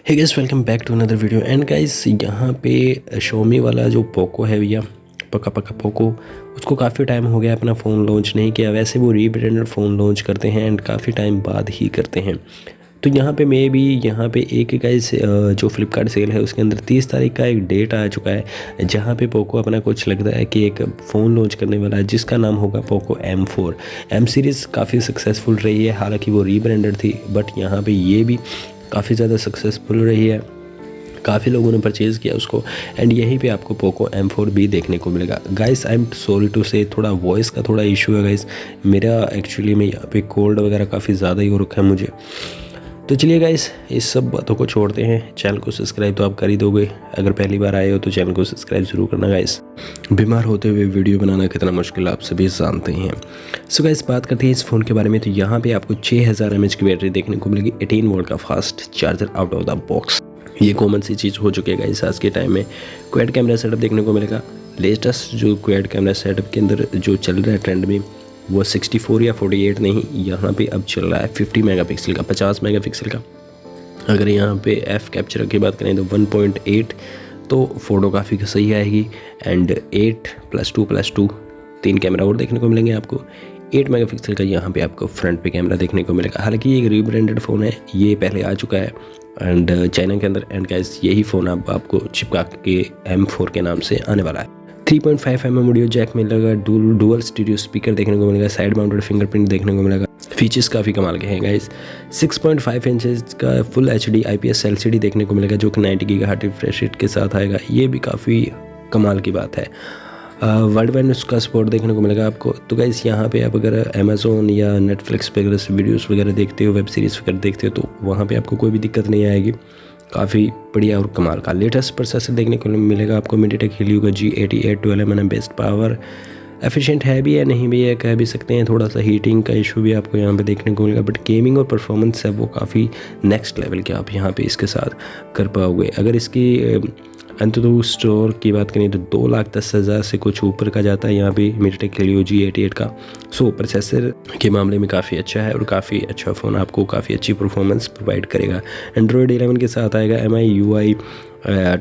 Hey guys, welcome back to another video. And guys, यहाँ पे शोमी वाला जो पोको है भैया, पका पका पोको, उसको काफ़ी टाइम हो गया अपना फ़ोन लॉन्च नहीं किया। वैसे वो रीब्रांडेड फ़ोन लॉन्च करते हैं एंड काफ़ी टाइम बाद ही करते हैं। तो यहाँ पे मैं भी यहाँ पे एक गाइस जो फ्लिपकार्ट सेल है उसके अंदर 30 तारीख का एक डेट आ चुका है, जहाँ पे पोको अपना कुछ लगता है कि एक फ़ोन लॉन्च करने वाला है जिसका नाम होगा पोको M4। एम सीरीज़ काफ़ी सक्सेसफुल रही है, हालांकि वो रीब्रांडेड थी, बट यहाँ पे ये भी काफ़ी ज़्यादा सक्सेसफुल रही है। काफ़ी लोगों ने परचेज़ किया उसको एंड यहीं पे आपको पोको M4 भी देखने को मिलेगा। Guys, I am sorry to say, थोड़ा वॉइस का थोड़ा इशू है गाइस मेरा। एक्चुअली में यहाँ पे कोल्ड वगैरह काफ़ी ज़्यादा ही हो रखा है मुझे। तो चलिए गाइस, इस सब बातों को छोड़ते हैं। चैनल को सब्सक्राइब तो आप कर ही दोगे, अगर पहली बार आए हो तो चैनल को सब्सक्राइब ज़रूर करना गाइस। बीमार होते हुए वीडियो बनाना कितना मुश्किल आप सभी जानते हैं। सो गाइस, बात करते हैं इस फ़ोन के बारे में। तो यहाँ पे आपको 6000 mAh की बैटरी देखने को मिलेगी, 18 वोल्ट का fast charger out of the box. ये कॉमन सी चीज़ हो चुकी है गाइस आज के टाइम में। क्वाड कैमरा सेटअप देखने को मिलेगा। लेटेस्ट जो क्वाड कैमरा सेटअप के अंदर जो चल रहा है ट्रेंड में, वो 64 या 48 नहीं, यहाँ पे अब चल रहा है 50 मेगापिक्सल का, 50 मेगापिक्सल का। अगर यहाँ पे एफ कैप्चर की बात करें तो 1.8, तो फ़ोटो काफ़ी सही आएगी। एंड 8+2+2 3 कैमरा और देखने को मिलेंगे आपको। 8 मेगापिक्सल का यहाँ पे आपको फ्रंट पे कैमरा देखने को मिलेगा। हालांकि ये एक रीब्रांडेड फ़ोन है, ये पहले आ चुका है एंड चाइना के अंदर। एंड गाइस, यही फ़ोन अब आपको चिपका के M4 के नाम से आने वाला है। 3.5 mm ऑडियो जैक मिलेगा, डुअल स्टीरियो स्पीकर देखने को मिलेगा, साइड माउंटेड फिंगरप्रिंट देखने को मिलेगा। फीचर्स काफ़ी कमाल के हैं गाइस। 6.5 इंचेस का फुल HD IPS LCD देखने को मिलेगा, जो कि 90 गीगाहर्ट्ज़ रिफ्रेश रेट के साथ आएगा। ये भी काफ़ी कमाल की बात है। वर्ल्ड वाइड उसका सपोर्ट देखने को मिलेगा आपको। तो गाइस, यहाँ पे आप अगर अमेज़ोन या नेटफ्लिक्स पे अगर वीडियोज़ वगैरह देखते हो, वेब सीरीज़ वगैरह देखते हो, तो वहाँ पे आपको कोई भी दिक्कत नहीं आएगी। काफ़ी बढ़िया और कमाल का लेटेस्ट प्रोसेसर देखने को मिलेगा आपको। MediaTek Helio का G88 12mm best power. Efficient है भी या नहीं भी है, कह भी सकते हैं। थोड़ा सा हीटिंग का इशू भी आपको यहाँ पे देखने को मिलेगा, बट गेमिंग और परफॉर्मेंस है वो काफ़ी नेक्स्ट लेवल के आप यहाँ पे इसके साथ कर पाओगे। अगर इसकी अंततः स्टोर की बात करें तो 2,10,000 से कुछ ऊपर का जाता है यहाँ पे MediaTek Helio G88 का। सो प्रोसेसर के मामले में काफ़ी अच्छा है और काफ़ी अच्छा फ़ोन आपको काफ़ी अच्छी परफॉर्मेंस प्रोवाइड करेगा। एंड्रॉयड 11 के साथ आएगा। MIUI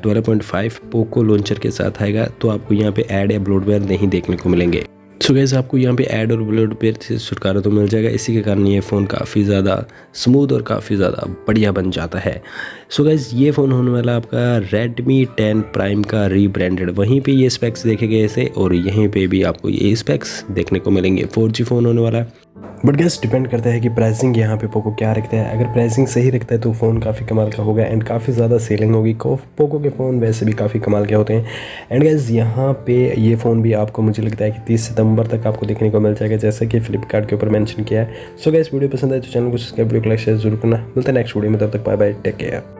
12.5 पोको लॉन्चर के साथ आएगा। तो आपको यहाँ पे ऐड या ब्लोटवेयर नहीं देखने को मिलेंगे। सो गाइस, आपको यहाँ पे ऐड और ब्लोटवेयर से छुटकारा तो मिल जाएगा। इसी के कारण ये फ़ोन काफ़ी ज़्यादा स्मूथ और काफ़ी ज़्यादा बढ़िया बन जाता है। सो गाइस, ये फ़ोन होने वाला आपका Redmi 10 Prime का रीब्रांडेड। वहीं पे ये स्पेक्स देखे गए थे और यहीं पे भी आपको ये स्पेक्स देखने को मिलेंगे। 4G फ़ोन होने वाला है। बट गैस, डिपेंड करता है कि प्राइसिंग यहाँ पे पोको क्या रखता है। अगर प्राइसिंग सही रखता है तो फ़ोन काफ़ी कमाल का होगा एंड काफ़ी ज़्यादा सेलिंग होगी। पोको के फ़ोन वैसे भी काफ़ी कमाल के होते हैं। एंड गैस, यहाँ पे ये फ़ोन भी आपको मुझे लगता है कि 30 सितंबर तक आपको देखने को मिल जाएगा, जैसा कि फ्लिपकार्ट के ऊपर मेंशन किया है। सो गैस, वीडियो पसंद आए तो चैनल को सब्सक्राइब, लाइक, शेयर जरूर करना। मिलता है नेक्स्ट वीडियो में, तब तक बाय बाय, टेक केयर।